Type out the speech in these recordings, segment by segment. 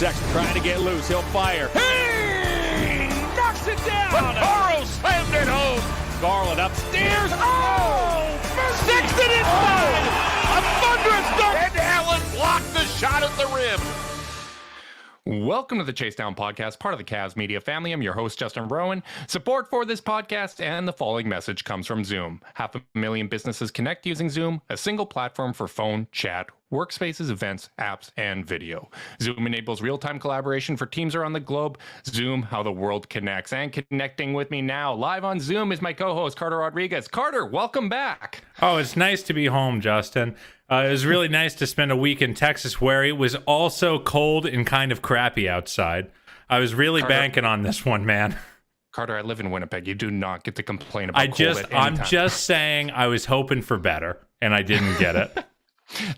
Sexton trying to get loose. He'll fire. Hey! Knocks it down. Carl slammed it home. Garland upstairs. Oh! Sexton inside. A thunderous dunk. And Allen blocked the shot at the rim. Welcome to the Chase Down Podcast, part of the Cavs media family. I'm your host, Justin Rowan. Support for this podcast and the following message comes from Zoom. 500,000 businesses connect using Zoom, a single platform for phone, chat, workspaces, events, apps, and video. Zoom enables real-time collaboration for teams around the globe. Zoom, how the world connects. And connecting with me now, live on Zoom, is my co-host, Carter Rodriguez. Carter, welcome back. Oh, it's nice to be home, Justin. It was really nice to spend a week in Texas where it was also cold and kind of crappy outside. I was really banking on this one, man. Carter, I live in Winnipeg. You do not get to complain about cold at any I'm time. just saying I was hoping for better, and I didn't get it.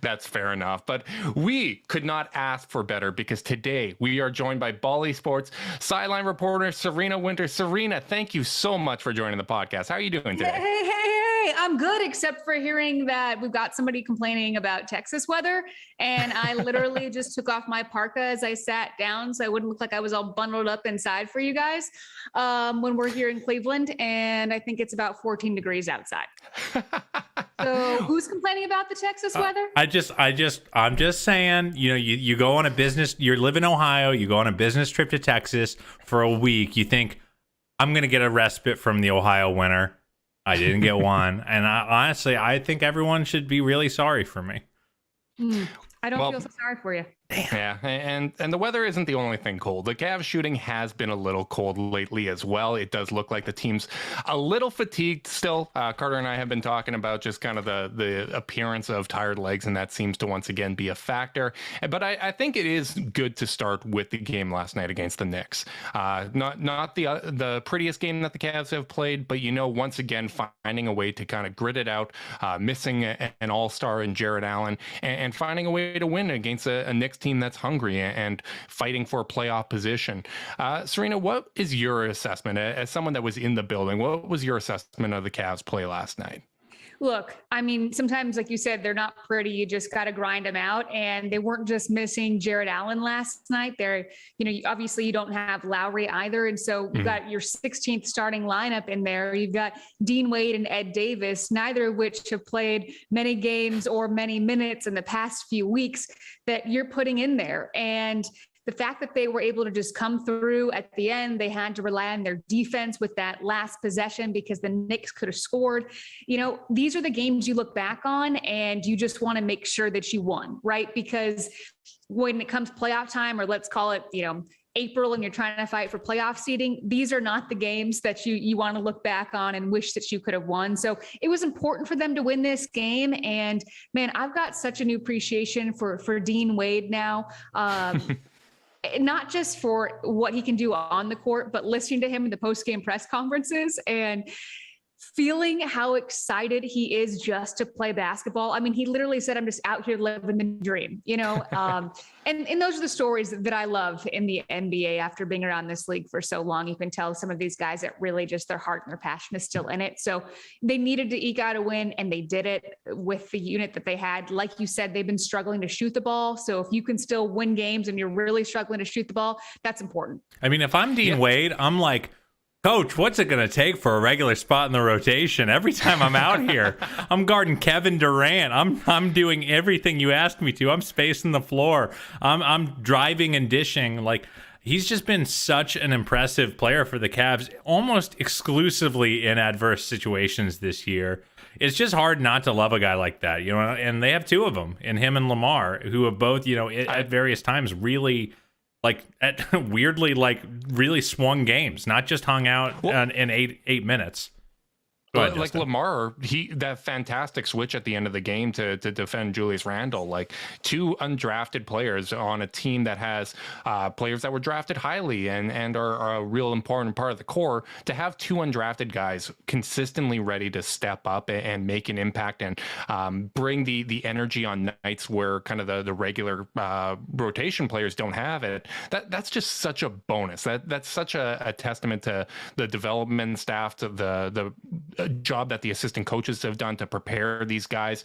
That's fair enough, but we could not ask for better because today we are joined by Bally Sports Sideline reporter Serena Winters. Serena, thank you so much for joining the podcast. How are you doing today? Hey, I'm good, except for hearing that we've got somebody complaining about Texas weather, and I literally just took off my parka as I sat down so I wouldn't look like I was all bundled up inside for you guys when we're here in Cleveland, and I think it's about 14 degrees outside. So who's complaining about the Texas weather? I'm just saying, you go on a business, you live in Ohio, you go on a business trip to Texas for a week, you think, I'm going to get a respite from the Ohio winter. I didn't get one. And honestly, I think everyone should be really sorry for me. I don't feel so sorry for you. Yeah, and the weather isn't the only thing cold. The Cavs shooting has been a little cold lately as well. It does look like the team's a little fatigued still. Carter and I have been talking about just kind of the appearance of tired legs, and that seems to once again be a factor. But I think it is good to start with the game last night against the Knicks. Not the prettiest game that the Cavs have played, but once again finding a way to kind of grit it out, missing an all-star in Jarrett Allen, and finding a way to win against a Knicks team that's hungry and fighting for a playoff position. Serena, what is your assessment as someone that was in the building? What was your assessment of the Cavs play last night? Look, I mean, sometimes, like you said, they're not pretty. You just got to grind them out. And they weren't just missing Jarrett Allen last night. They're, obviously you don't have Lowry either. And so you've got your 16th starting lineup in there. You've got Dean Wade and Ed Davis, neither of which have played many games or many minutes in the past few weeks that you're putting in there. And the fact that they were able to just come through at the end, they had to rely on their defense with that last possession because the Knicks could have scored. These are the games you look back on and you just want to make sure that you won, right? Because when it comes playoff time, or let's call it, April, and you're trying to fight for playoff seeding, these are not the games that you want to look back on and wish that you could have won. So it was important for them to win this game. And man, I've got such a new appreciation for Dean Wade now. Not just for what he can do on the court, but listening to him in the post-game press conferences and feeling how excited he is just to play basketball. I mean, he literally said, I'm just out here living the dream, and those are the stories that I love in the NBA after being around this league for so long. You can tell some of these guys that really just their heart and their passion is still in it. So they needed to eke out a win, and they did it with the unit that they had. Like you said, they've been struggling to shoot the ball. So if you can still win games and you're really struggling to shoot the ball, that's important. I mean, if I'm Dean Wade, I'm like, Coach, what's it going to take for a regular spot in the rotation? Every time I'm out here, I'm guarding Kevin Durant. I'm doing everything you asked me to. I'm spacing the floor. I'm driving and dishing. Like, he's just been such an impressive player for the Cavs, almost exclusively in adverse situations this year. It's just hard not to love a guy like that, and they have two of them, in him and Lamar, who have both, at various times really weirdly really swung games, not just hung out in eight minutes. Ahead, like Lamar, that fantastic switch at the end of the game to defend Julius Randle, like two undrafted players on a team that has players that were drafted highly and are a real important part of the core. To have two undrafted guys consistently ready to step up and make an impact and bring the energy on nights where kind of the regular rotation players don't have it, that's just such a bonus. That's such a testament to the development staff, to the job that the assistant coaches have done to prepare these guys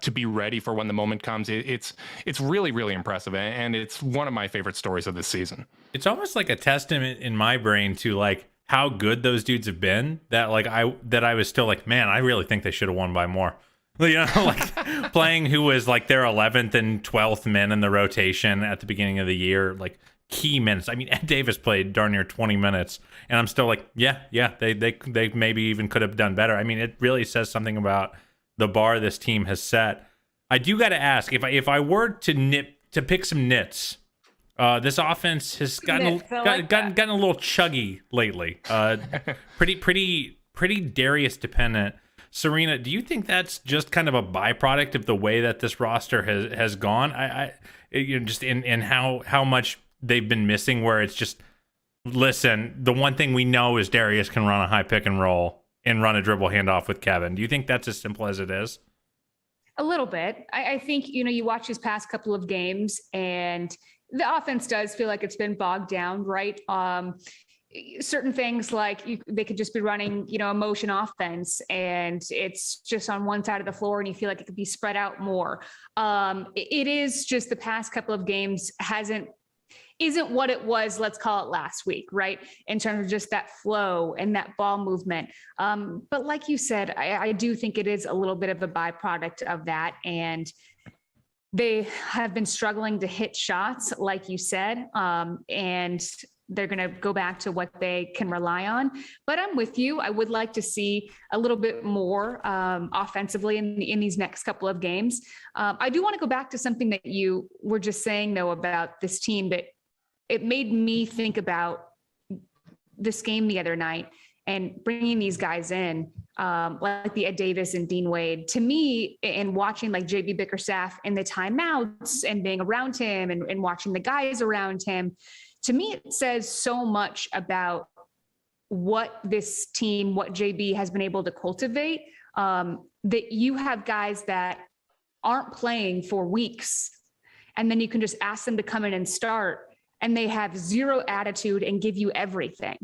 to be ready for when the moment comes. It's really, really impressive. And it's one of my favorite stories of this season. It's almost like a testament in my brain to like how good those dudes have been that like I was still like, man, I really think they should have won by more. You know, like playing who was like their 11th and 12th men in the rotation at the beginning of the year, like key minutes. I mean, Ed Davis played darn near 20 minutes, and I'm still like, yeah, they maybe even could have done better. I mean, it really says something about the bar this team has set. I do got to ask, if I were to pick some nits, this offense has gotten a little chuggy lately. Pretty Darius dependent. Serena, do you think that's just kind of a byproduct of the way that this roster has gone? Just in how much they've been missing, where it's just, listen, the one thing we know is Darius can run a high pick and roll and run a dribble handoff with Kevin. Do you think that's as simple as it is? A little bit. I think, you watch these past couple of games and the offense does feel like it's been bogged down, right? Certain things like they could just be running, a motion offense and it's just on one side of the floor and you feel like it could be spread out more. It is just the past couple of games isn't what it was, let's call it last week, right? In terms of just that flow and that ball movement. But like you said, I do think it is a little bit of a byproduct of that. And they have been struggling to hit shots, like you said, and they're going to go back to what they can rely on. But I'm with you. I would like to see a little bit more offensively in these next couple of games. I do want to go back to something that you were just saying, though, about this team, that it made me think about this game the other night and bringing these guys in, like the Ed Davis and Dean Wade. To me, and watching like JB Bickerstaff in the timeouts and being around him and watching the guys around him, to me, it says so much about what this team, what JB has been able to cultivate, that you have guys that aren't playing for weeks, and then you can just ask them to come in and start, and they have zero attitude and give you everything.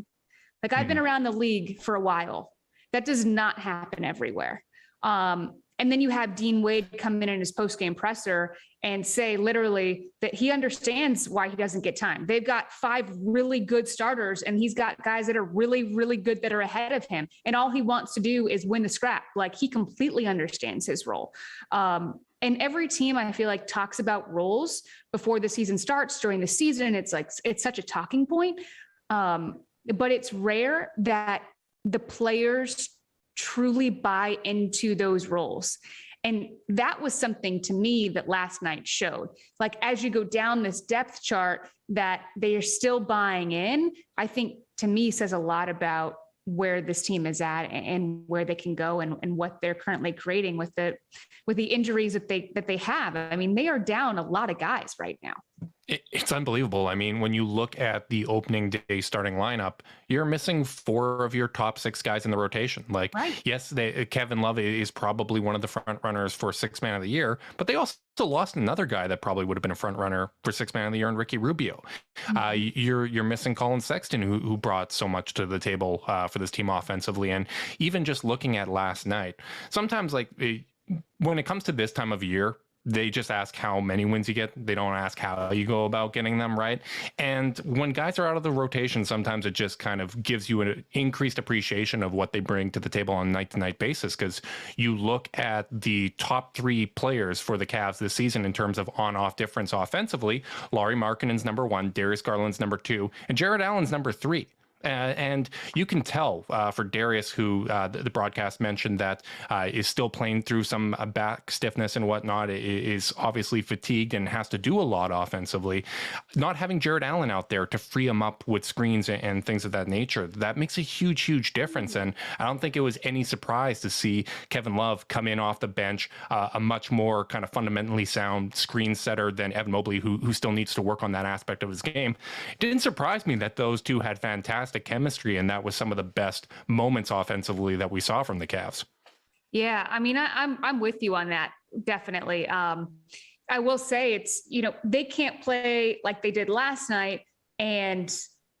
Like I've been around the league for a while. That does not happen everywhere. And then you have Dean Wade come in his post-game presser and say literally that he understands why he doesn't get time. They've got 5 really good starters and he's got guys that are really, really good that are ahead of him. And all he wants to do is win the scrap. Like he completely understands his role. And every team I feel like talks about roles before the season starts. During the season, it's such a talking point. But it's rare that the players truly buy into those roles. And that was something to me that last night showed. Like as you go down this depth chart, that they are still buying in, I think to me says a lot about where this team is at and where they can go and what they're currently creating with the injuries that they have. I mean, they are down a lot of guys right now. It's unbelievable. I mean, when you look at the opening day starting lineup, you're missing 4 of your top 6 guys in the rotation. Like, right. Yes, Kevin Love is probably one of the front runners for 6th man of the year, but they also lost another guy that probably would have been a front runner for 6th man of the year in Ricky Rubio. Mm-hmm. You're missing Colin Sexton, who brought so much to the table for this team offensively. And even just looking at last night, sometimes when it comes to this time of year, they just ask how many wins you get. They don't ask how you go about getting them, right? And when guys are out of the rotation, sometimes it just kind of gives you an increased appreciation of what they bring to the table on a night-to-night basis, because you look at the top 3 players for the Cavs this season in terms of on-off difference offensively. Lauri Markkanen's number 1, Darius Garland's number 2, and Jarrett Allen's number 3. And you can tell for Darius, who the broadcast mentioned that is still playing through some back stiffness and whatnot, is obviously fatigued and has to do a lot offensively. Not having Jarrett Allen out there to free him up with screens and things of that nature, that makes a huge, huge difference. And I don't think it was any surprise to see Kevin Love come in off the bench, a much more kind of fundamentally sound screen setter than Evan Mobley, who still needs to work on that aspect of his game. It didn't surprise me that those two had fantastic chemistry, and that was some of the best moments offensively that we saw from the Cavs. Yeah, I mean, I'm with you on that, definitely. I will say it's, they can't play like they did last night and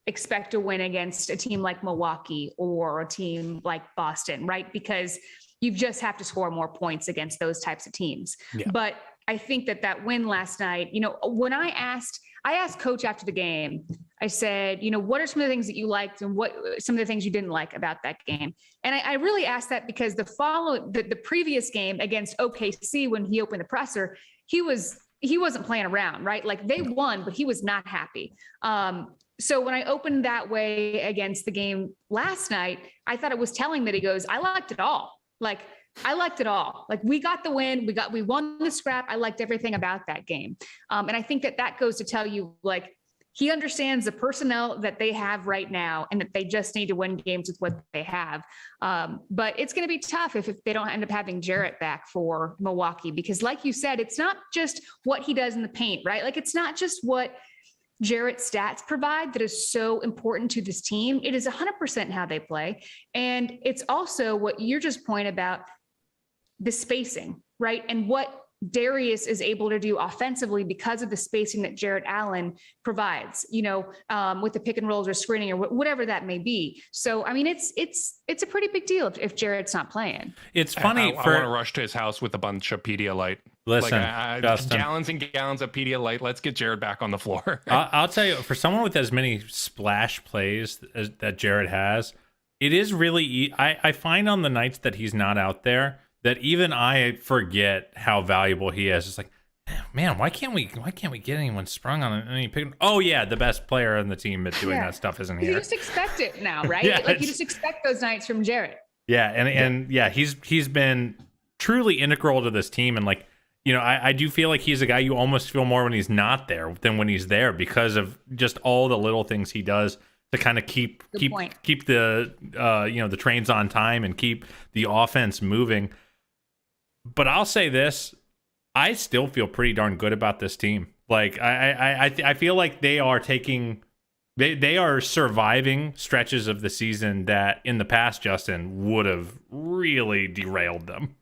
expect a win against a team like Milwaukee or a team like Boston, right? Because you just have to score more points against those types of teams. Yeah. But I think that win last night, when I asked Coach after the game, I said, what are some of the things that you liked and what some of the things you didn't like about that game? And I really asked that because the previous game against OKC, when he opened the presser, he wasn't playing around, right? Like they won, but he was not happy. So when I opened that way against the game last night, I thought it was telling that he goes, I liked it all. Like I liked it all. Like we got the win, we won the scrap. I liked everything about that game. And I think that goes to tell you, like, he understands the personnel that they have right now and that they just need to win games with what they have. But it's going to be tough if they don't end up having Jarrett back for Milwaukee, because like you said, it's not just what he does in the paint, right? Like it's not just what Jarrett's stats provide that is so important to this team. It is 100% how they play. And it's also what you're just pointing about, the spacing, right? And what Darius is able to do offensively because of the spacing that Jarrett Allen provides, with the pick and rolls or screening or whatever that may be. So, I mean, it's a pretty big deal if Jarrett's not playing. It's funny. I want to rush to his house with a bunch of Pedialyte. Listen, gallons and gallons of Pedialyte. Let's get Jarrett back on the floor. I'll tell you, for someone with as many splash plays that Jarrett has, it is really, I find on the nights that he's not out there, that even I forget how valuable he is. It's like, man, why can't we get anyone sprung on any pick? Oh yeah, the best player on the team at doing that stuff isn't here. You just expect it now, right? Like you just expect those nights from Jarrett. Yeah, and he's been truly integral to this team, and like, I do feel like he's a guy you almost feel more when he's not there than when he's there, because of just all the little things he does to kind of keep the the trains on time and keep the offense moving. But I'll say this, I still feel pretty darn good about this team. Like I feel like they are surviving stretches of the season that in the past, Justin, would have really derailed them.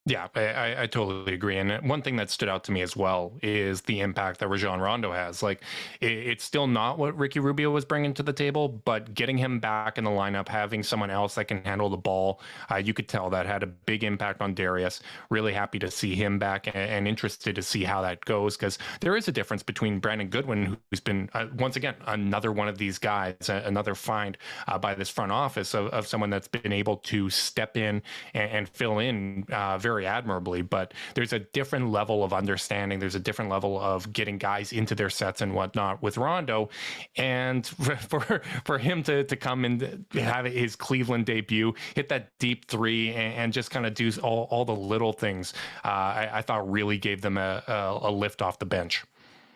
Yeah, I totally agree. And one thing that stood out to me as well is the impact that Rajon Rondo has. Like, it's still not what Ricky Rubio was bringing to the table, but getting him back in the lineup, having someone else that can handle the ball, you could tell that had a big impact on Darius. Really happy to see him back and interested to see how that goes, because there is a difference between Brandon Goodwin, who's been, once again, another one of these guys, another find by this front office of someone that's been able to step in and fill in very admirably, but there's a different level of understanding. There's a different level of getting guys into their sets and whatnot with Rondo. And for him to come and have his Cleveland debut, hit that deep three and just kind of do all the little things, I thought really gave them a lift off the bench.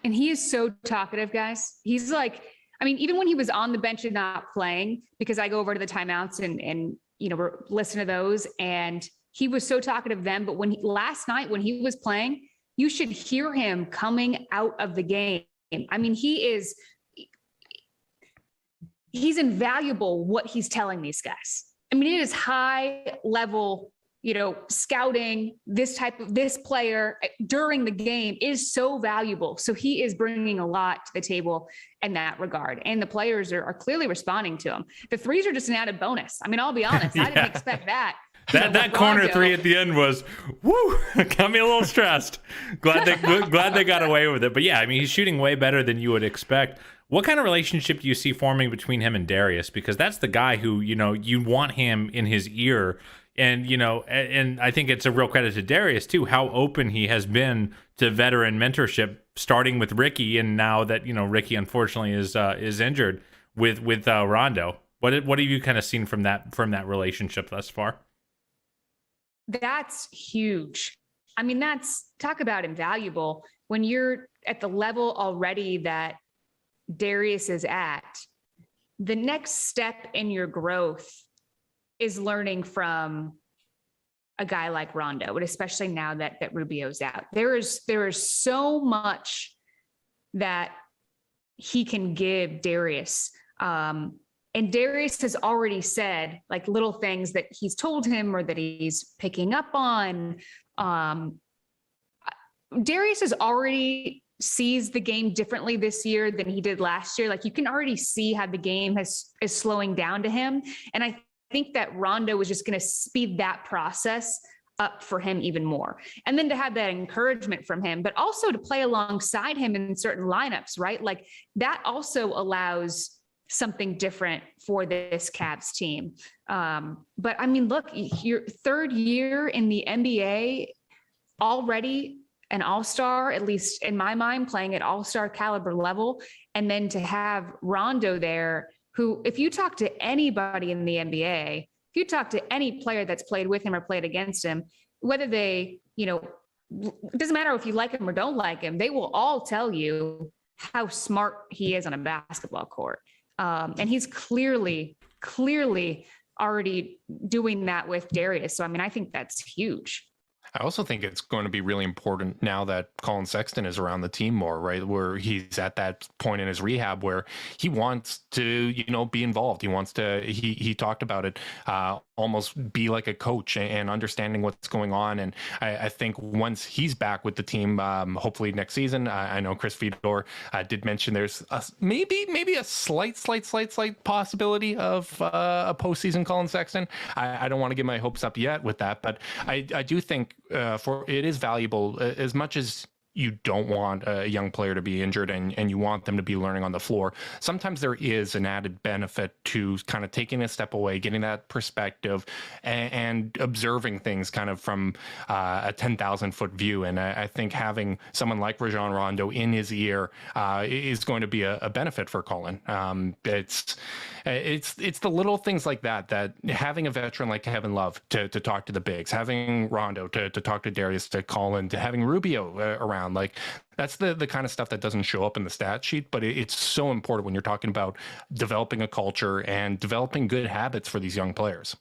And he is so talkative, guys. He's like, I mean, even when he was on the bench and not playing, because I go over to the timeouts and listen to those, and he was so talkative then, but last night when he was playing, you should hear him coming out of the game. I mean, he's invaluable what he's telling these guys. I mean, it is high level, scouting. This player during the game is so valuable. So he is bringing a lot to the table in that regard. And the players are clearly responding to him. The threes are just an added bonus. I mean, I'll be honest, I didn't expect that. That corner three at the end was, woo, got me a little stressed. Glad they got away with it. But yeah, I mean, he's shooting way better than you would expect. What kind of relationship do you see forming between him and Darius? Because that's the guy who, you want him in his ear. And, and I think it's a real credit to Darius too, how open he has been to veteran mentorship, starting with Ricky. And now that, Ricky unfortunately is injured with Rondo. What have you kind of seen from that relationship thus far? That's huge. I mean, talk about invaluable when you're at the level already that Darius is at. The next step in your growth is learning from a guy like Rondo, but especially now that Rubio's out. There is so much that he can give Darius. And Darius has already said, like, little things that he's told him or that he's picking up on. Darius has already sees the game differently this year than he did last year. Like, you can already see how the game is slowing down to him. And I think that Rondo was just going to speed that process up for him even more. And then to have that encouragement from him, but also to play alongside him in certain lineups, right? Like, that also allows something different for this Cavs team. But I mean, look, your third year in the NBA, already an all-star, at least in my mind, playing at all-star caliber level. And then to have Rondo there, who, if you talk to anybody in the NBA, if you talk to any player that's played with him or played against him, whether they, you know, it doesn't matter if you like him or don't like him, they will all tell you how smart he is on a basketball court. And he's clearly already doing that with Darius. So, I mean, I think that's huge. I also think it's going to be really important now that Colin Sexton is around the team more, right? Where he's at that point in his rehab where he wants to, you know, be involved. He wants to, he talked about it, almost be like a coach and understanding what's going on. And I think once he's back with the team, hopefully next season, I know Chris Fedor did mention there's maybe a slight possibility of a postseason Colin Sexton. I don't want to get my hopes up yet with that, but I do think it is valuable as much as you don't want a young player to be injured and you want them to be learning on the floor. Sometimes there is an added benefit to kind of taking a step away, getting that perspective and observing things kind of from a 10,000 foot view. And I think having someone like Rajon Rondo in his ear is going to be a benefit for Colin. It's the little things like that having a veteran like Kevin Love to talk to the bigs, having Rondo to talk to Darius, to Colin, to having Rubio around. Like, that's the kind of stuff that doesn't show up in the stat sheet, but it's so important when you're talking about developing a culture and developing good habits for these young players.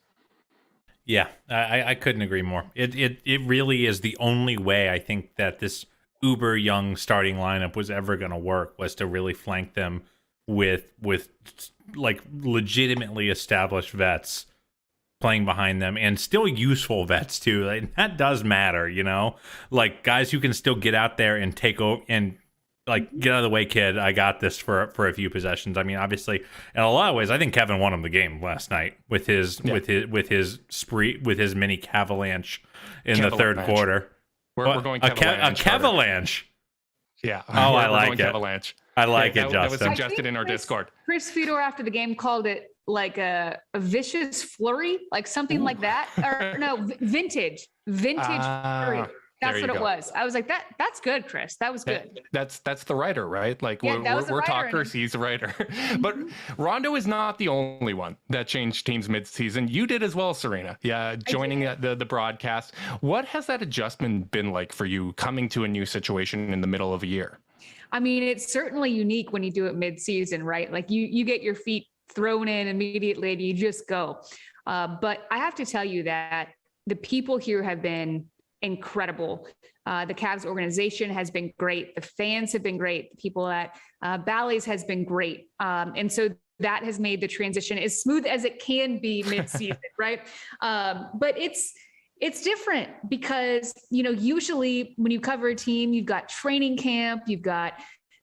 Yeah, I couldn't agree more. It really is the only way I think that this uber young starting lineup was ever going to work, was to really flank them with like legitimately established vets playing behind them, and still useful vets too. Like, that does matter, you know, like guys who can still get out there and take over and like, get out of the way, kid. I got this for a few possessions. I mean, obviously, in a lot of ways, I think Kevin won him the game last night with his spree, with his mini Cavalanche in the third quarter. We're going Cavalanche. A Cavalanche. Yeah. Oh, I like it. Cavalanche. I like it, Justin. That was suggested in our Discord. Chris Fedor after the game called it like a vicious flurry, like something like that. Or no, vintage flurry. That's what it was. I was like, that's good, Chris. That was good. That's the writer, right? Like, yeah, we're talkers. He's a writer. But Rondo is not the only one that changed teams mid-season. You did as well, Serena. Yeah, joining the broadcast. What has that adjustment been like for you, coming to a new situation in the middle of a year? I mean, it's certainly unique when you do it mid-season, right? Like, you get your feet thrown in immediately and you just go. But I have to tell you that the people here have been incredible. The Cavs organization has been great. The fans have been great. The people at Bally's has been great. And so that has made the transition as smooth as it can be mid-season, right? But it's different because, you know, usually when you cover a team, you've got training camp, you've got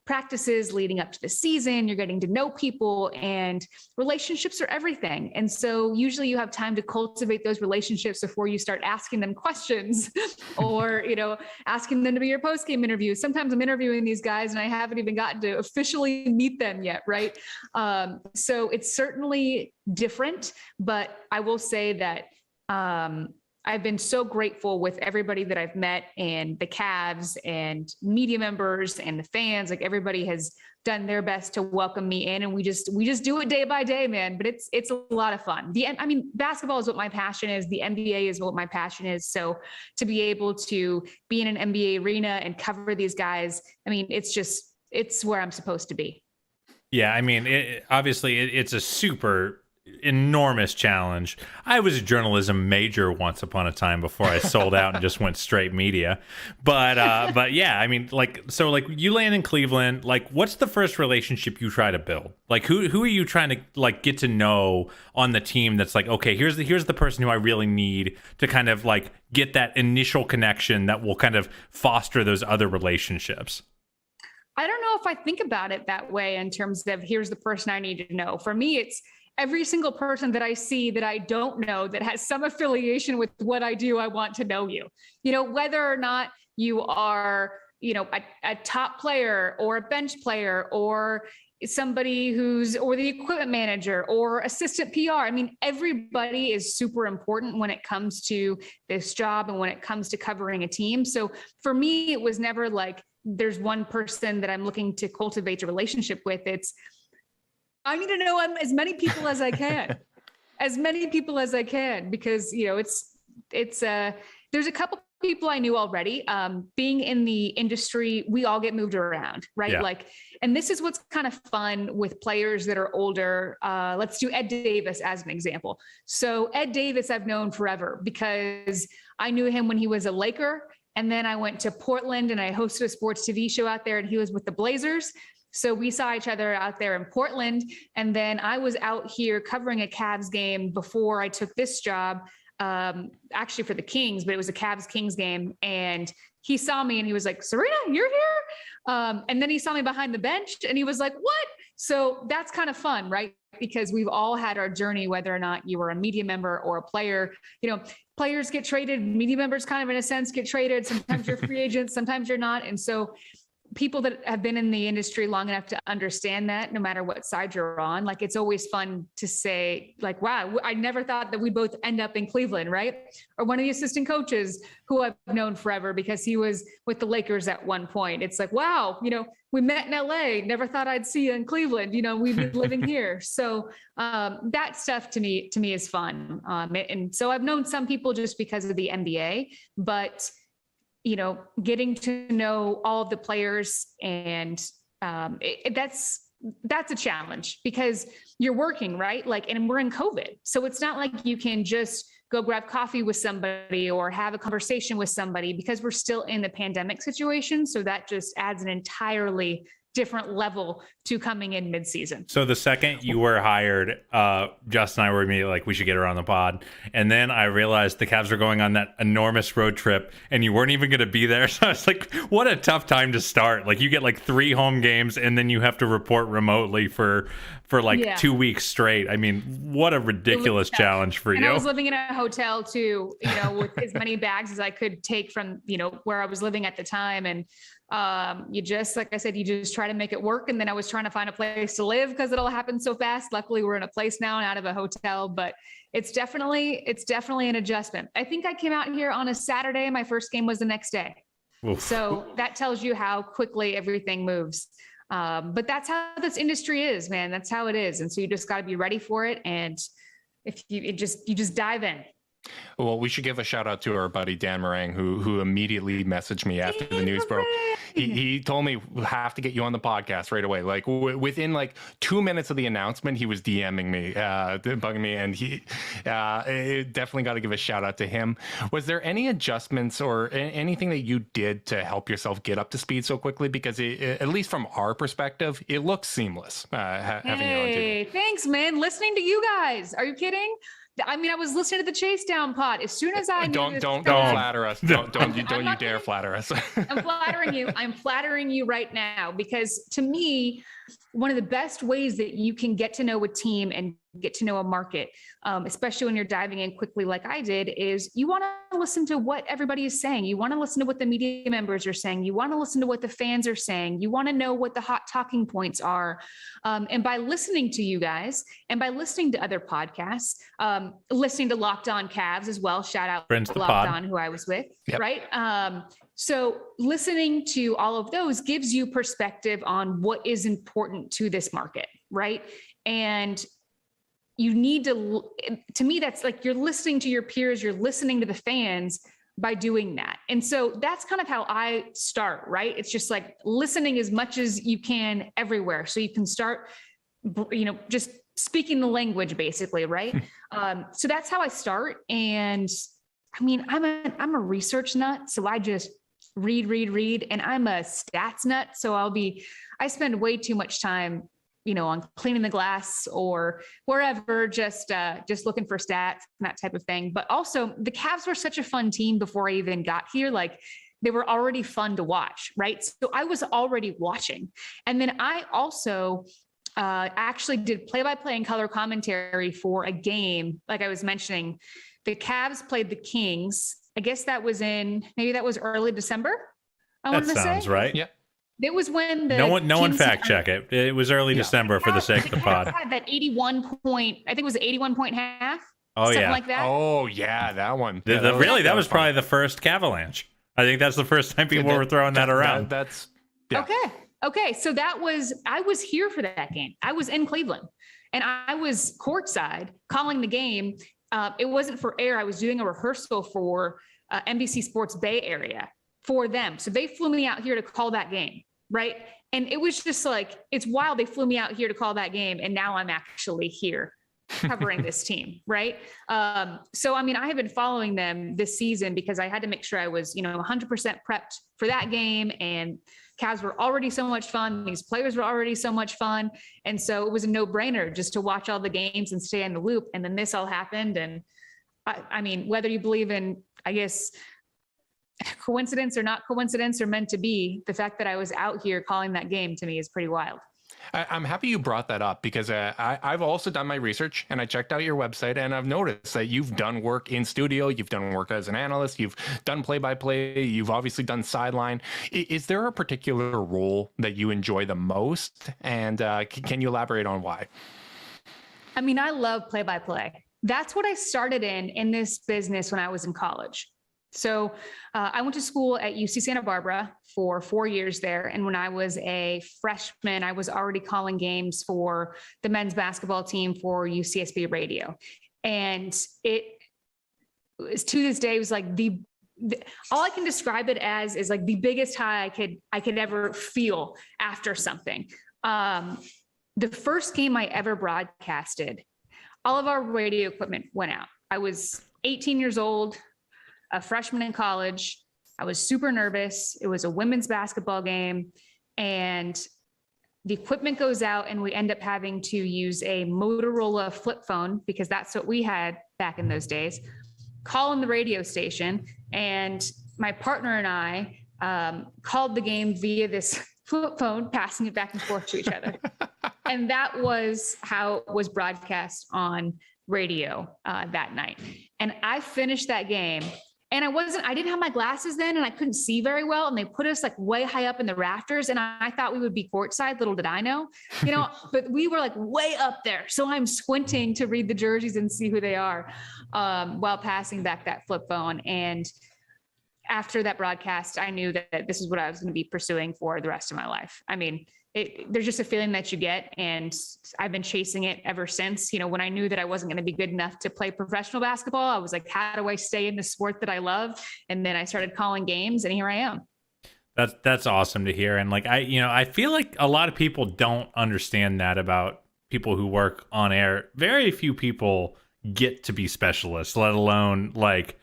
practices leading up to the season, you're getting to know people, and relationships are everything. And so usually you have time to cultivate those relationships before you start asking them questions or, you know, asking them to be your post-game interview. Sometimes I'm interviewing these guys and I haven't even gotten to officially meet them yet, right? So it's certainly different, but I will say that I've been so grateful with everybody that I've met, and the Cavs and media members and the fans. Like, everybody has done their best to welcome me in, and we just do it day by day, man. But it's a lot of fun. I mean, basketball is what my passion is. The NBA is what my passion is. So to be able to be in an NBA arena and cover these guys, I mean, it's where I'm supposed to be. Yeah, I mean, obviously it's a super enormous challenge. I was a journalism major once upon a time before I sold out and just went straight media. But yeah, I mean, like, so like you land in Cleveland, like, what's the first relationship you try to build? Like, who are you trying to like get to know on the team that's like, okay, here's the person who I really need to kind of like get that initial connection that will kind of foster those other relationships? I don't know if I think about it that way in terms of here's the person I need to know. For me, it's every single person that I see that I don't know that has some affiliation with what I do. I want to know you, whether or not you are, a top player or a bench player or somebody or the equipment manager or assistant PR. I mean, everybody is super important when it comes to this job and when it comes to covering a team. So for me, it was never like there's one person that I'm looking to cultivate a relationship with. It's, I need to know as many people as I can, because, there's a couple people I knew already. Being in the industry, we all get moved around, right? Yeah. And this is what's kind of fun with players that are older. Let's do Ed Davis as an example. So Ed Davis, I've known forever because I knew him when he was a Laker. And then I went to Portland and I hosted a sports TV show out there and he was with the Blazers. So we saw each other out there in Portland. And then I was out here covering a Cavs game before I took this job, actually for the Kings, but it was a Cavs-Kings game. And he saw me and he was like, Serena, you're here? And then he saw me behind the bench and he was like, what? So that's kind of fun, right? Because we've all had our journey, whether or not you were a media member or a player. Players get traded, media members kind of in a sense get traded. Sometimes you're free agents, sometimes you're not. And so people that have been in the industry long enough to understand that no matter what side you're on, like it's always fun to say like, wow, I never thought that we both end up in Cleveland, right? Or one of the assistant coaches who I've known forever because he was with the Lakers at one point. It's like, wow, we met in LA, never thought I'd see you in Cleveland, we've been living here. So that stuff to me is fun. And so I've known some people just because of the NBA, but getting to know all of the players and that's a challenge because you're working, right? And we're in COVID. So it's not like you can just go grab coffee with somebody or have a conversation with somebody because we're still in the pandemic situation. So that just adds an entirely different level to coming in mid-season. So the second you were hired, Justin and I were immediately like, we should get her on the pod. And then I realized the Cavs were going on that enormous road trip and you weren't even going to be there. So I was like, what a tough time to start. You get 3 home games and then you have to report remotely for 2 weeks straight. I mean, what a ridiculous challenge for you. I was living in a hotel too, with as many bags as I could take from, where I was living at the time. And you just, like I said, you just try to make it work. And then I was trying to find a place to live because it all happened so fast. Luckily, we're in a place now and out of a hotel, but it's definitely an adjustment. I think I came out here on a Saturday. My first game was the next day. Oof. So that tells you how quickly everything moves. But that's how this industry is, man. That's how it is. And so you just got to be ready for it. And if you just dive in. Well, we should give a shout out to our buddy Dan Meringue, who immediately messaged me after the news broke. He told me we have to get you on the podcast right away. Within 2 minutes of the announcement, he was DMing me, bugging me, and he definitely got to give a shout out to him. Was there any adjustments or anything that you did to help yourself get up to speed so quickly? Because at least from our perspective, it looks seamless having you on TV. Thanks, man. Listening to you guys. Are you kidding? I mean, I was listening to the Chase Down pod. As soon as I don't flatter us. Don't you dare flatter us. I'm flattering you. I'm flattering you right now because to me, one of the best ways that you can get to know a team and get to know a market, especially when you're diving in quickly like I did, is you want to listen to what everybody is saying. You want to listen to what the media members are saying. You want to listen to what the fans are saying. You want to know what the hot talking points are. And by listening to you guys and by listening to other podcasts, listening to Locked On Cavs as well, shout out to Locked On, who I was with, yep. Right? So listening to all of those gives you perspective on what is important to this market, right? And you need to me, that's you're listening to your peers, you're listening to the fans by doing that. And so that's kind of how I start, right? It's just listening as much as you can everywhere. So you can start, just speaking the language basically, right? So that's how I start. And I mean, I'm a research nut. So I just read, and I'm a stats nut. So I spend way too much time, on cleaning the glass or wherever, just looking for stats and that type of thing. But also the Cavs were such a fun team before I even got here. they were already fun to watch, right? So I was already watching. And then I also actually did play-by-play and color commentary for a game. Like I was mentioning, the Cavs played the Kings. I guess that was maybe that was early December. That sounds right. Yeah. It was when the no one Kings fact check it. It was early December for the sake of the pod. Had that 81 point, I think it was 81 point half. Oh, something yeah. like that. Oh, yeah, that one. Yeah, that was probably the first Cavalanche. I think that's the first time people were throwing that around. That's Okay. So I was here for that game. I was in Cleveland and I was courtside calling the game. It wasn't for air. I was doing a rehearsal for NBC Sports Bay Area for them. So they flew me out here to call that game. Right. And it was just like, it's wild. They flew me out here to call that game. And now I'm actually here covering this team. Right. So, I mean, I have been following them this season because I had to make sure I was, 100% prepped for that game. And Cavs were already so much fun. These players were already so much fun. And so it was a no-brainer just to watch all the games and stay in the loop. And then this all happened. And I mean, whether you believe in, I guess, coincidence or not coincidence or meant to be, the fact that I was out here calling that game to me is pretty wild. I'm happy you brought that up because I've also done my research and I checked out your website and I've noticed that you've done work in studio, you've done work as an analyst, you've done play-by-play, you've obviously done sideline. Is there a particular role that you enjoy the most? And can you elaborate on why? I mean, I love play-by-play. That's what I started in this business when I was in college. So I went to school at UC Santa Barbara for 4 years there. And when I was a freshman, I was already calling games for the men's basketball team for UCSB radio. And it was, to this day, it was like all I can describe it as is like the biggest high I could ever feel after something. The first game I ever broadcasted, all of our radio equipment went out. I was 18 years old, a freshman in college. I was super nervous. It was a women's basketball game and the equipment goes out and we end up having to use a Motorola flip phone because that's what we had back in those days, call in the radio station. And my partner and I called the game via this flip phone, passing it back and forth to each other. And that was how it was broadcast on radio that night. And I finished that game. And I didn't have my glasses then and I couldn't see very well. And they put us like way high up in the rafters. And I thought we would be courtside, little did I know, but we were like way up there. So I'm squinting to read the jerseys and see who they are while passing back that flip phone. And after that broadcast, I knew that this is what I was going to be pursuing for the rest of my life. I mean, there's just a feeling that you get, and I've been chasing it ever since. When I knew that I wasn't going to be good enough to play professional basketball, I was like, how do I stay in the sport that I love? And then I started calling games, and here I am. That's awesome to hear. And like, I feel like a lot of people don't understand that about people who work on air. Very few people get to be specialists, let alone like,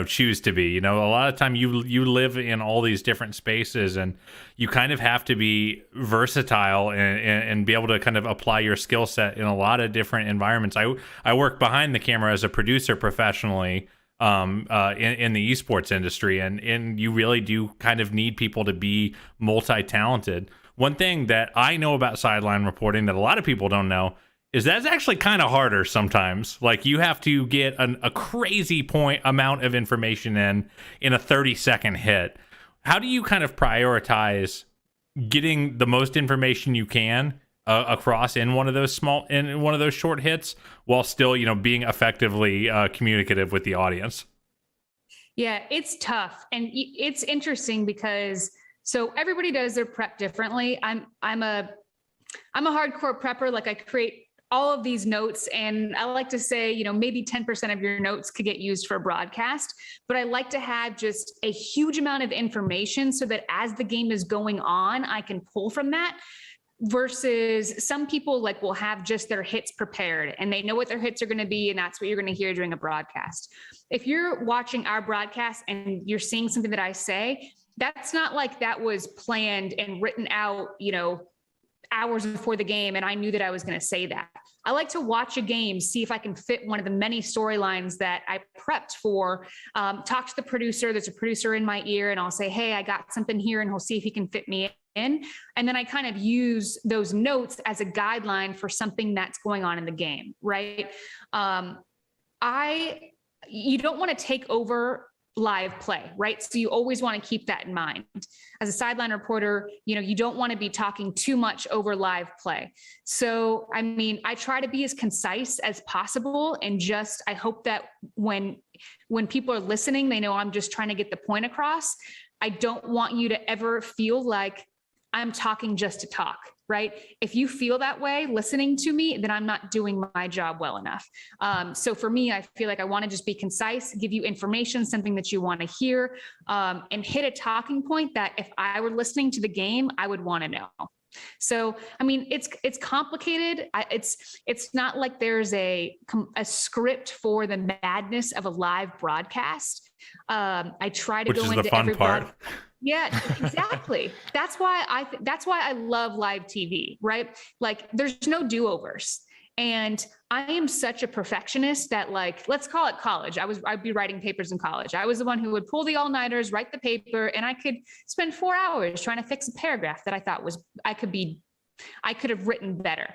choose to be. A lot of time you live in all these different spaces and you kind of have to be versatile and be able to kind of apply your skill set in a lot of different environments. I work behind the camera as a producer professionally in the esports industry, and you really do kind of need people to be multi-talented. One thing that I know about sideline reporting that a lot of people don't know is that's actually kind of harder sometimes. Like you have to get a crazy amount of information in a 30-second hit. How do you kind of prioritize getting the most information you can across in one of those short hits while still, being effectively communicative with the audience? Yeah, it's tough. And it's interesting because so everybody does their prep differently. I'm a hardcore prepper. Like I create all of these notes, and I like to say, maybe 10% of your notes could get used for a broadcast, but I like to have just a huge amount of information so that as the game is going on, I can pull from that. Versus some people will have just their hits prepared and they know what their hits are going to be, and that's what you're going to hear during a broadcast. If you're watching our broadcast and you're seeing something that I say, that's not like that was planned and written out, hours before the game and I knew that I was going to say that. I like to watch a game, see if I can fit one of the many storylines that I prepped for, talk to the producer. There's a producer in my ear and I'll say, hey, I got something here, and he'll see if he can fit me in. And then I kind of use those notes as a guideline for something that's going on in the game, right? You don't want to take over live play, right? So you always want to keep that in mind. As a sideline reporter, you don't want to be talking too much over live play. So, I mean, I try to be as concise as possible, and I hope that when people are listening, they know I'm just trying to get the point across. I don't want you to ever feel like I'm talking just to talk, right? If you feel that way listening to me, then I'm not doing my job well enough. So for me, I feel like I want to just be concise, give you information, something that you want to hear, and hit a talking point that if I were listening to the game, I would want to know. So, I mean, it's complicated. It's not like there's a script for the madness of a live broadcast. I try to go into every part. Yeah, exactly. That's why I love live TV, right? Like, there's no do-overs. And I am such a perfectionist that, like, let's call it college. I'd be writing papers in college. I was the one who would pull the all-nighters, write the paper, and I could spend 4 hours trying to fix a paragraph that I thought I could have written better.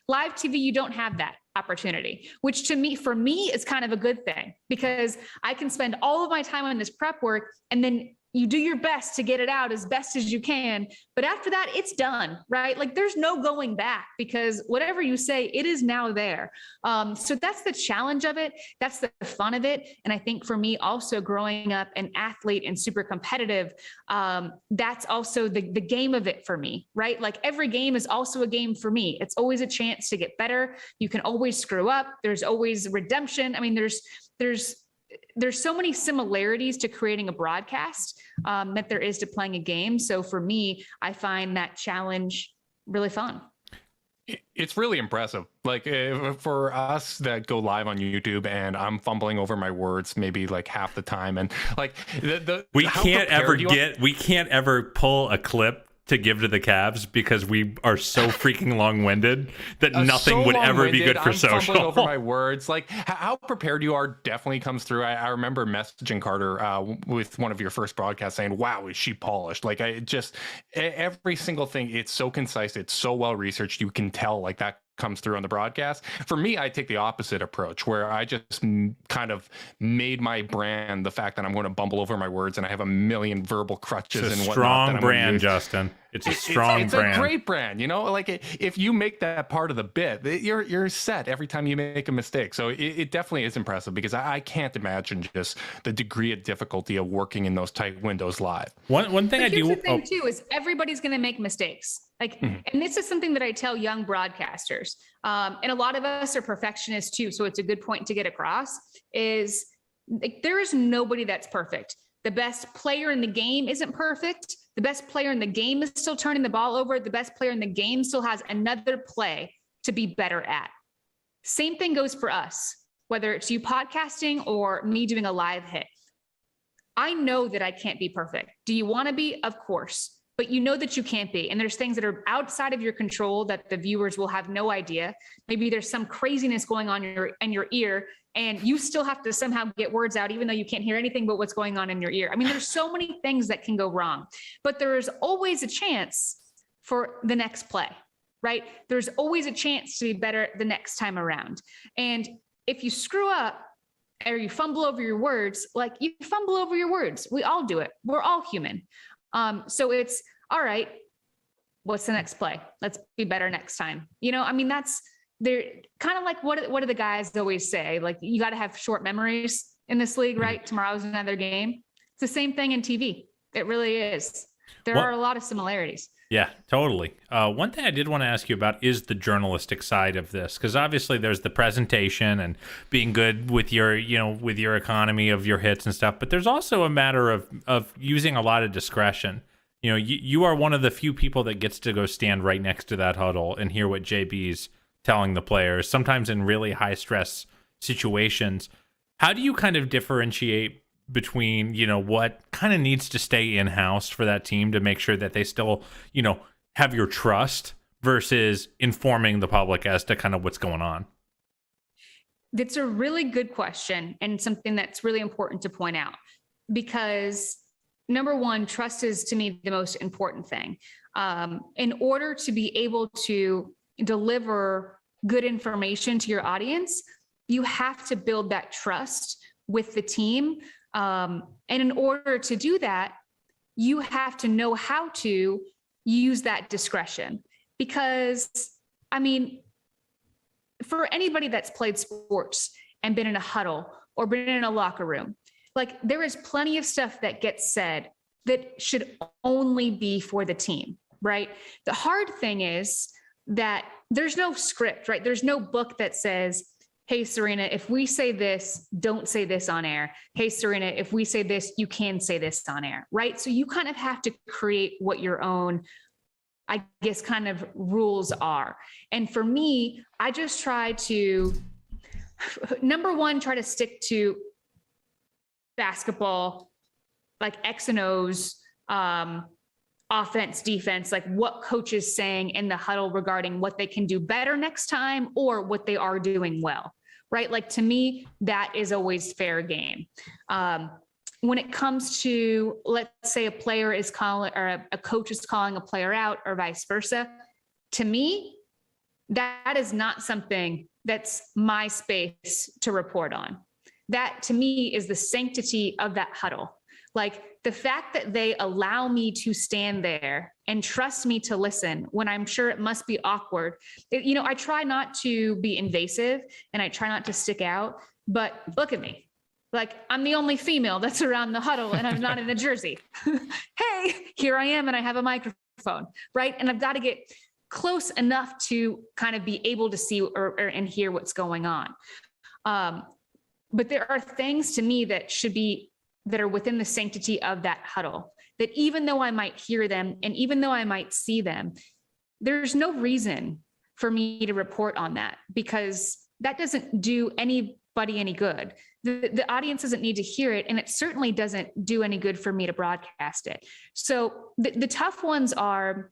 Live TV, you don't have that opportunity, which for me is kind of a good thing, because I can spend all of my time on this prep work, and then you do your best to get it out as best as you can. But after that, it's done, right? Like, there's no going back, because whatever you say, it is now there. So that's the challenge of it. That's the fun of it. And I think for me, also growing up an athlete and super competitive, that's also the game of it for me, right? Like, every game is also a game for me. It's always a chance to get better. You can always screw up. There's always redemption. I mean, there's so many similarities to creating a broadcast that there is to playing a game. So for me, I find that challenge really fun. It's really impressive. Like, for us that go live on YouTube and I'm fumbling over my words maybe like half the time, and like we can't ever pull a clip to give to the Cavs because we are so freaking long-winded that nothing would ever be good for social. Fumbling over my words. Like, how prepared you are definitely comes through. I remember messaging Carter with one of your first broadcasts saying, wow, is she polished? Like, every single thing, it's so concise, it's so well researched. You can tell, like, that comes through on the broadcast. For me, I take the opposite approach, where I just kind of made my brand the fact that I'm going to bumble over my words and I have a million verbal crutches and whatnot. Strong brand, Justin. It's a strong brand. It's a great brand, like, if you make that part of the bit, you're set every time you make a mistake. So it definitely is impressive, because I can't imagine just the degree of difficulty of working in those tight windows live. One thing I do. The thing too is everybody's going to make mistakes. Like, and this is something that I tell young broadcasters, and a lot of us are perfectionists too. So it's a good point to get across is, like, there is nobody that's perfect. The best player in the game isn't perfect. The best player in the game is still turning the ball over. The best player in the game still has another play to be better at. Same thing goes for us, whether it's you podcasting or me doing a live hit. I know that I can't be perfect. Do you want to be? Of course. But you know that you can't be. And there's things that are outside of your control that the viewers will have no idea. Maybe there's some craziness going on in your ear, and you still have to somehow get words out, even though you can't hear anything but what's going on in your ear. I mean, there's so many things that can go wrong, but there is always a chance for the next play, right? There's always a chance to be better the next time around. And if you screw up or you fumble over your words, like, you fumble over your words. We all do it. We're all human. So it's all right. What's the next play? Let's be better next time. I mean, they're kind of like, what do the guys always say? Like, you got to have short memories in this league, right? Tomorrow's another game. It's the same thing in TV. It really is. There are a lot of similarities. Yeah, totally. One thing I did want to ask you about is the journalistic side of this, because obviously there's the presentation and being good with your, with your economy of your hits and stuff, but there's also a matter of using a lot of discretion. You are one of the few people that gets to go stand right next to that huddle and hear what JB's telling the players, sometimes in really high stress situations. How do you kind of differentiate between, what kind of needs to stay in-house for that team to make sure that they still, have your trust, versus informing the public as to kind of what's going on? That's a really good question, and something that's really important to point out, because number one, trust is to me the most important thing. In order to be able to deliver good information to your audience, you have to build that trust with the team. And in order to do that, you have to know how to use that discretion. Because, I mean, for anybody that's played sports and been in a huddle or been in a locker room, like, there is plenty of stuff that gets said that should only be for the team, right? The hard thing is that there's no script, right? There's no book that says, hey, Serena, if we say this, don't say this on air. Hey, Serena, if we say this, you can say this on air, right? So you kind of have to create what your own, I guess, kind of rules are. And for me, I just try to, number one, try to stick to basketball, like X and O's, offense, defense, like what coach is saying in the huddle regarding what they can do better next time or what they are doing well, right? Like, to me, that is always fair game. When it comes to, let's say a player is calling, or a coach is calling a player out, or vice versa, to me, that is not something that's my space to report on. That, to me, is the sanctity of that huddle. Like, the fact that they allow me to stand there and trust me to listen when I'm sure it must be awkward. I try not to be invasive and I try not to stick out, but look at me. Like, I'm the only female that's around the huddle and I'm not in a jersey. Hey, here I am and I have a microphone, right? And I've got to get close enough to kind of be able to see and hear what's going on. But there are things to me that are within the sanctity of that huddle, that even though I might hear them and even though I might see them, there's no reason for me to report on that, because that doesn't do anybody any good. The audience doesn't need to hear it, and it certainly doesn't do any good for me to broadcast it. So the tough ones are,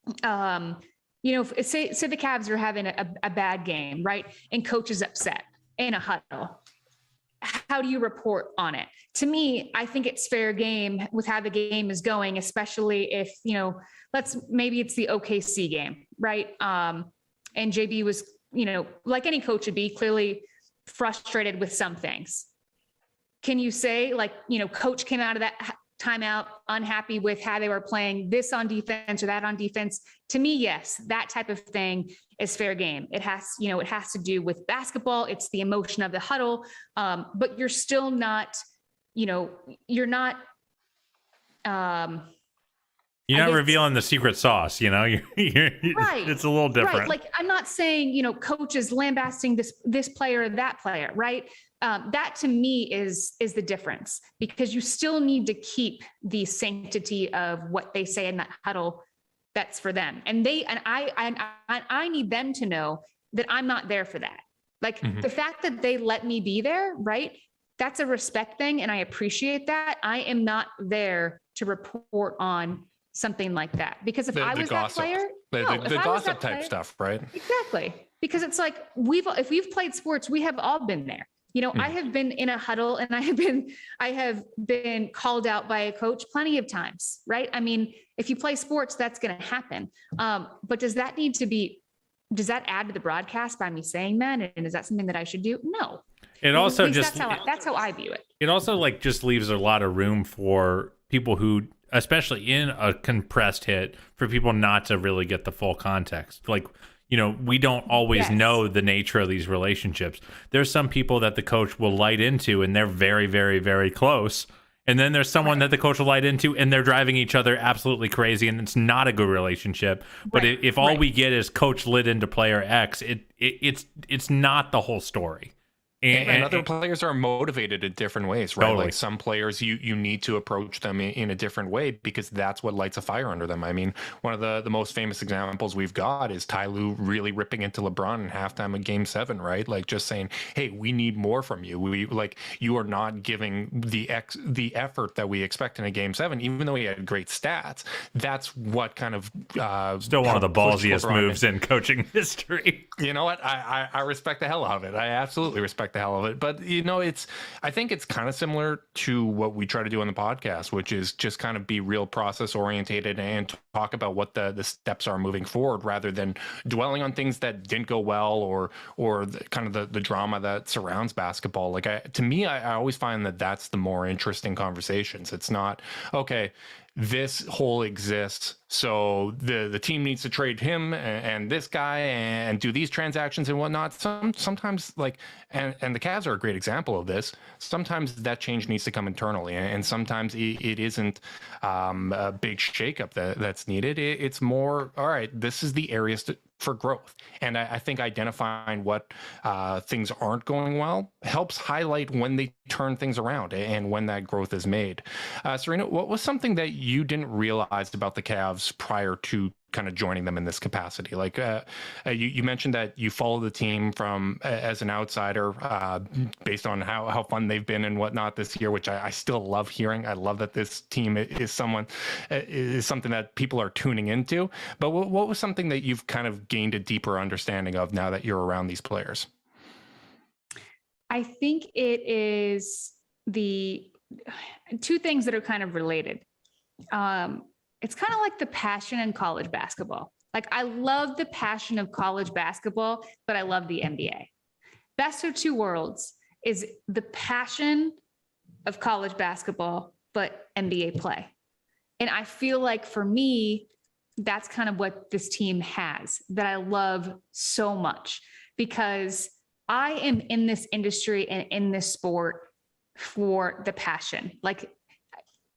say the Cavs are having a bad game, right? And coach is upset in a huddle. How do you report on it? To me, I think it's fair game with how the game is going, especially if, maybe it's the OKC game, right? And JB was, like any coach would be, clearly frustrated with some things. Can you say, coach came out of that timeout unhappy with how they were playing this on defense or that on defense? To me, yes, that type of thing is fair game. It has to do with basketball. It's the emotion of the huddle. But you're still not, you're not, you're not revealing the secret sauce, you're right. It's a little different. Right. Like, I'm not saying, coach is lambasting this player or that player, right? That to me is the difference, because you still need to keep the sanctity of what they say in that huddle. That's for them. And I need them to know that I'm not there for that. Like, the fact that they let me be there, right? That's a respect thing. And I appreciate that. I am not there to report on something like that, because if I was that player, the gossip type stuff, right? Exactly. Because it's like, if we've played sports, we have all been there. I have been in a huddle and I have been called out by a coach plenty of times, right? I mean, if you play sports, that's going to happen. But does that add to the broadcast by me saying that? And is that something that I should do? No. It also that's how I view it. It also just leaves a lot of room for people who, especially in a compressed hit, for people not to really get the full context. Like, we don't always know the nature of these relationships. There's some people that the coach will light into and they're very, very, very close. And then there's someone that the coach will light into and they're driving each other absolutely crazy and it's not a good relationship. But if all we get is coach lit into player X, it's not the whole story. And other players are motivated in different ways, right? Totally. Like some players, you need to approach them in a different way because that's what lights a fire under them. I mean, one of the most famous examples we've got is Ty Lue really ripping into LeBron in halftime of Game 7, right? Like just saying, "Hey, we need more from you. We like you are not giving the effort that we expect in a Game 7, even though he had great stats." That's what kind of still one of the ballsiest moves in coaching history. You know what? I respect the hell out of it. I absolutely respect the hell of it. But I think it's kind of similar to what we try to do on the podcast, which is just kind of be real process orientated and talk about what the steps are moving forward, rather than dwelling on things that didn't go well or the drama that surrounds basketball. Like to me, I always find that that's the more interesting conversations. It's not, okay, this hole exists, so the team needs to trade him and this guy and do these transactions and whatnot. Sometimes and the Cavs are a great example of this. Sometimes that change needs to come internally, and sometimes it isn't a big shakeup that's needed. It's more, all right, this is the areas for growth. And I think identifying what things aren't going well helps highlight when they turn things around and when that growth is made. Serena, what was something that you didn't realize about the Cavs prior to kind of joining them in this capacity? Like you mentioned that you follow the team from as an outsider based on how fun they've been and whatnot this year, which I still love hearing. I love that this team is something that people are tuning into. But what was something that you've kind of gained a deeper understanding of now that you're around these players? I think it is the two things that are kind of related. It's kind of like the passion in college basketball. Like I love the passion of college basketball, but I love the NBA. Best of two worlds is the passion of college basketball, but NBA play. And I feel like for me, that's kind of what this team has that I love so much, because I am in this industry and in this sport for the passion. Like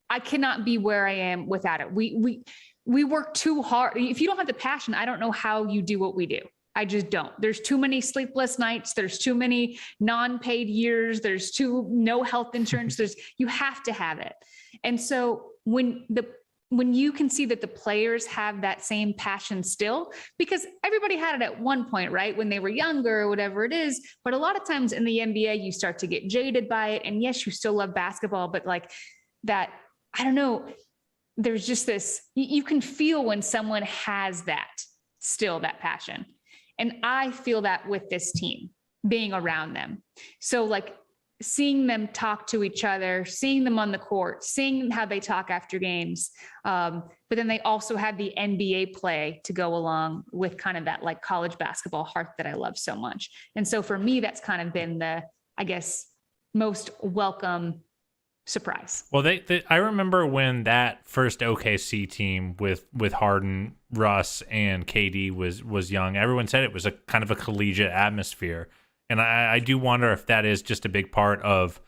I cannot be where I am without it. We work too hard. If you don't have the passion, I don't know how you do what we do. I just don't. There's too many sleepless nights. There's too many non-paid years. There's no health insurance. You have to have it. And so when you can see that the players have that same passion still, because everybody had it at one point, right? When they were younger or whatever it is. But a lot of times in the NBA, you start to get jaded by it. And yes, you still love basketball, but like that, I don't know, there's just this, you can feel when someone has that passion. And I feel that with this team, being around them. So like seeing them talk to each other, seeing them on the court, seeing how they talk after games. But then they also have the NBA play to go along with kind of that like college basketball heart that I love so much. And so for me, that's kind of been the, I guess, most welcome surprise. Well, I remember when that first OKC team with Harden, Russ, and KD was young. Everyone said it was a kind of a collegiate atmosphere, and I do wonder if that is just a big part of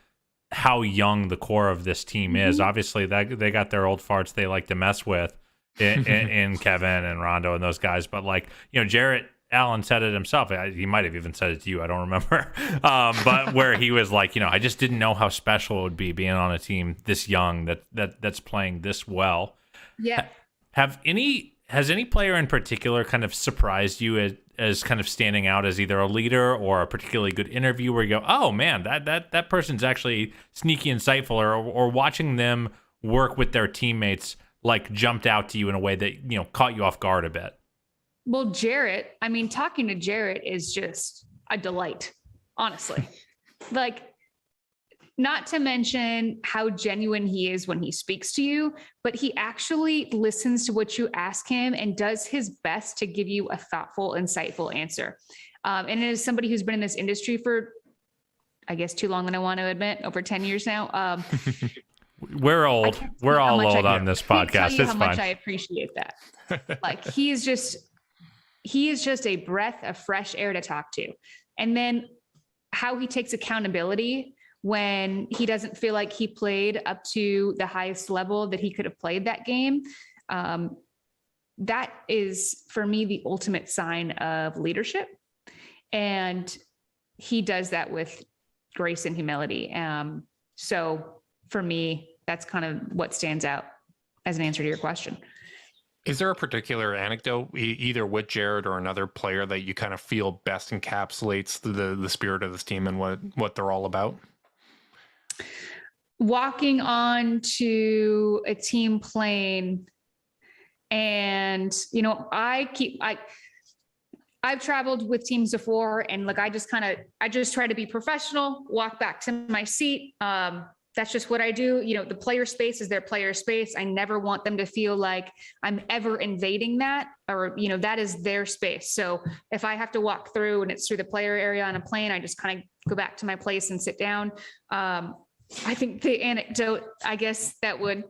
how young the core of this team is. Obviously, they got their old farts they like to mess with in Kevin and Rondo and those guys, but like Jarrett Allen said it himself. He might have even said it to you. I don't remember. But where he was like, I just didn't know how special it would be being on a team this young that's playing this well. Yeah. Has any player in particular kind of surprised you as kind of standing out as either a leader or a particularly good interview where you go, oh man, that person's actually sneaky insightful, or watching them work with their teammates like jumped out to you in a way that, caught you off guard a bit? Well, Jarrett, I mean, talking to Jarrett is just a delight, honestly. Like, not to mention how genuine he is when he speaks to you, but he actually listens to what you ask him and does his best to give you a thoughtful, insightful answer. And as somebody who's been in this industry for, I guess, too long than I want to admit, over 10 years now. We're old. We're all old on this podcast. It's how fine. Much I appreciate that. Like he is just a breath of fresh air to talk to. And then how he takes accountability when he doesn't feel like he played up to the highest level that he could have played that game. That is, for me, the ultimate sign of leadership. And he does that with grace and humility. So for me, that's kind of what stands out as an answer to your question. Is there a particular anecdote, either with Jarrett or another player, that you kind of feel best encapsulates the spirit of this team and what they're all about? Walking on to a team plane, and I've traveled with teams before, and like I just try to be professional, walk back to my seat. That's just what I do. The player space is their player space. I never want them to feel like I'm ever invading that, or, that is their space. So if I have to walk through and it's through the player area on a plane, I just kind of go back to my place and sit down. I think the anecdote, I guess, that would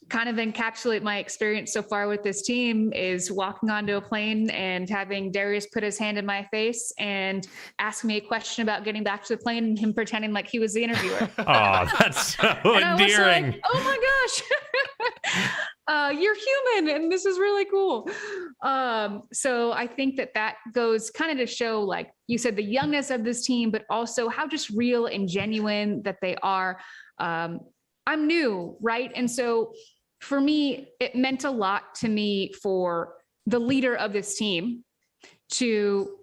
kind of encapsulate my experience so far with this team is walking onto a plane and having Darius put his hand in my face and ask me a question about getting back to the plane, and him pretending like he was the interviewer. Oh, that's so endearing. Like, oh my gosh, you're human, and this is really cool. So I think that goes kind of to show, like you said, the youngness of this team, but also how just real and genuine that they are. I'm new, right? And so for me, it meant a lot to me for the leader of this team to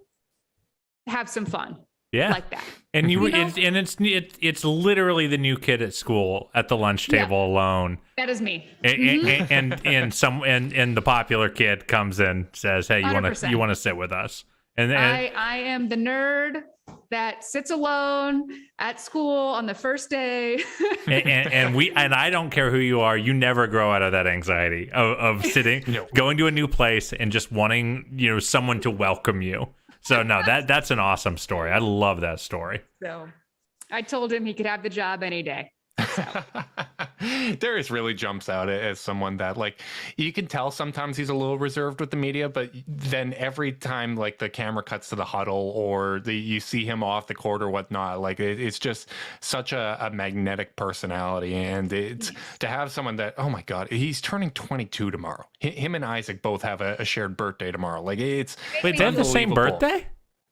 have some fun. Yeah. Like that. And it's literally the new kid at school at the lunch table alone. That is me. And the popular kid comes in, says, "Hey, you 100%. want to sit with us?" And I am the nerd that sits alone at school on the first day. and I don't care who you are, you never grow out of that anxiety of sitting, going to a new place and just wanting, someone to welcome you. So no, that's an awesome story. I love that story. So I told him he could have the job any day. So. Darius really jumps out as someone that, like, you can tell sometimes he's a little reserved with the media, but then every time, like, the camera cuts to the huddle or you see him off the court or whatnot, like, it's just such a magnetic personality. And it's to have someone that, oh my God, he's turning 22 tomorrow. Him and Isaac both have a shared birthday tomorrow. Like, it's wait, they have the same birthday?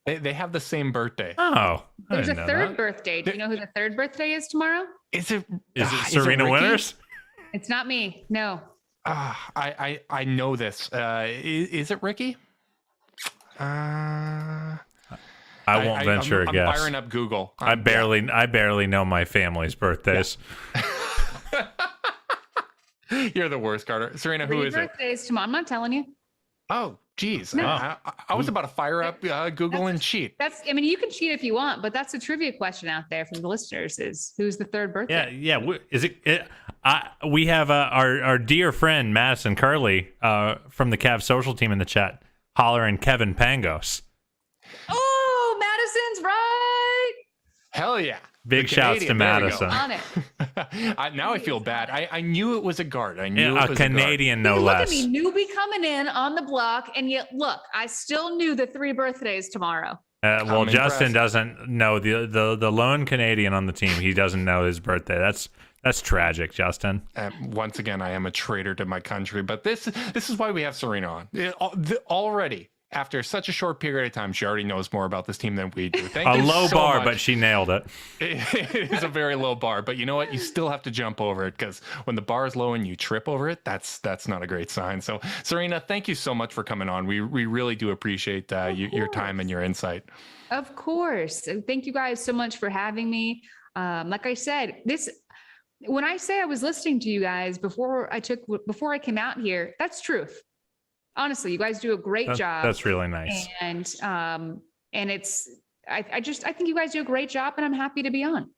They have the same birthday. Oh, there's a third birthday. Do you know who the third birthday is tomorrow? Is it Serena Winters? It's not me. No. I know this. Is it Ricky? I won't venture a guess. I'm firing up Google. I barely know my family's birthdays. Yeah. You're the worst, Carter. Serena, who is it? Birthdays tomorrow. I'm not telling you. Oh, geez. No. I was about to fire up Google and cheat. You can cheat if you want, but that's a trivia question out there from the listeners: is who's the third birthday? Yeah. Is it? We have our dear friend Madison Curley from the Cavs social team in the chat, hollering Kevin Pangos. Oh, Madison's right. Hell yeah. Big shouts to Madison. On it. Now I feel bad. I knew it was a guard. I knew it was Canadian, no less. Look at me, newbie coming in on the block, and yet look, I still knew the 3 birthdays tomorrow. Well, Justin doesn't know the lone Canadian on the team. He doesn't know his birthday. That's tragic, Justin. Once again, I am a traitor to my country. But this is why we have Serena on. Already, after such a short period of time, she already knows more about this team than we do. Thank you low so bar, much. but she nailed it. It is a very low bar, but you know what? You still have to jump over it, because when the bar is low and you trip over it, that's not a great sign. So, Serena, thank you so much for coming on. We really do appreciate your time and your insight. Of course. Thank you guys so much for having me. Like I said, when I say I was listening to you guys before I came out here, that's truth. Honestly, you guys do a great job. That's really nice. And it's, I think you guys do a great job, and I'm happy to be on.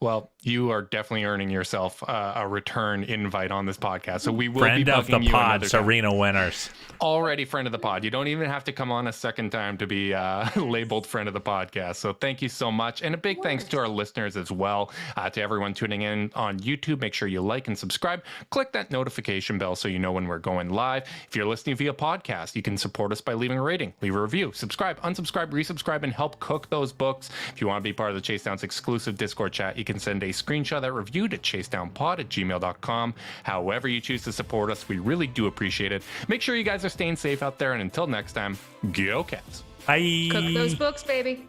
Well, you are definitely earning yourself a return invite on this podcast. So we will friend be of the you pod, Serena Winters. Already friend of the pod. You don't even have to come on a second time to be labeled friend of the podcast. So thank you so much. And a big thanks to our listeners as well. To everyone tuning in on YouTube, make sure you like and subscribe. Click that notification bell so you know when we're going live. If you're listening via podcast, you can support us by leaving a rating, leave a review, subscribe, unsubscribe, resubscribe, and help cook those books. If you want to be part of the Chase Down's exclusive Discord chat, you can send a screenshot of that review to chasedownpod@gmail.com. However you choose to support us, we really do appreciate it. Make sure you guys are staying safe out there, and until next time, go Cavs. Bye. Cook those books, baby.